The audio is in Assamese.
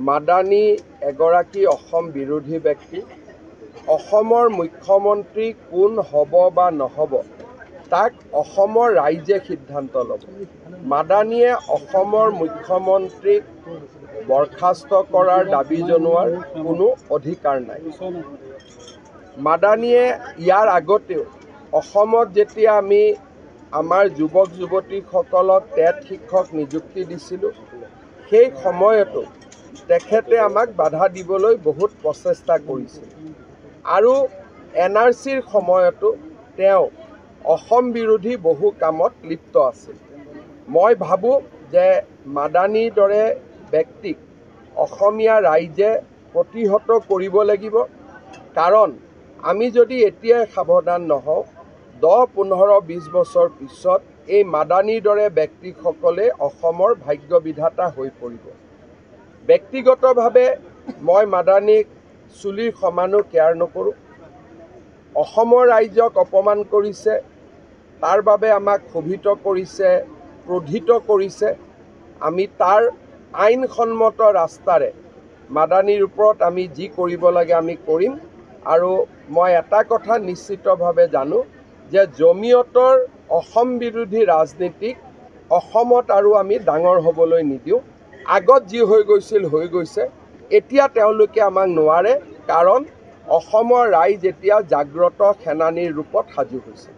মাদানী এগৰাকী অসম বিৰোধী ব্যক্তি। অসমৰ মুখ্যমন্ত্ৰী কোন হ'ব বা নহ'ব তাক অসমৰ ৰাইজে সিদ্ধান্ত ল'ব। মাদানীয়ে অসমৰ মুখ্যমন্ত্ৰীক বৰখাস্ত কৰাৰ দাবী জনোৱাৰ কোনো অধিকাৰ নাই। মাদানীয়ে ইয়াৰ আগতেও অসমত যেতিয়া আমি আমাৰ যুৱক যুৱতীসকলক টেট শিক্ষক নিযুক্তি দিছিলোঁ, সেই সময়তো তেখেতে আমাক বাধা দিবলৈ বহুত প্ৰচেষ্টা কৰিছিল আৰু NRCৰ সময়তো তেওঁ অসম বিৰোধী বহু কামত লিপ্ত আছিল। মই ভাবোঁ যে মাদানীৰ দৰে ব্যক্তিক অসমীয়া ৰাইজে প্ৰতিহত কৰিব লাগিব, কাৰণ আমি যদি এতিয়াই সাৱধান নহওঁ 10-15-20 বছৰ পিছত এই মাদানীৰ দৰে ব্যক্তিসকলে অসমৰ ভাগ্য বিধাতা হৈ পৰিব। ব্যক্তিগতভাৱে মই মাদানীক চুলিৰ সমানো কেয়াৰ নকৰোঁ। অসমৰ ৰাইজক অপমান কৰিছে, তাৰ বাবে আমাক ক্ষোভিত কৰিছে, ক্ৰোধিত কৰিছে। আমি তাৰ আইনসন্মত ৰাস্তাৰে মাদানীৰ ওপৰত আমি যি কৰিব লাগে আমি কৰিম। আৰু মই এটা কথা নিশ্চিতভাৱে জানো যে জমিয়তৰ অসম বিৰোধী ৰাজনীতিক অসমত আৰু আমি ডাঙৰ হ'বলৈ নিদিওঁ। আগত যি হৈ গৈছিল হৈ গৈছে, এতিয়া তেওঁলোকে আমাক নোৱাৰে, কাৰণ অসমৰ ৰাইজ এতিয়া জাগ্ৰত সেনানীৰ ৰূপত সাজু হৈছে।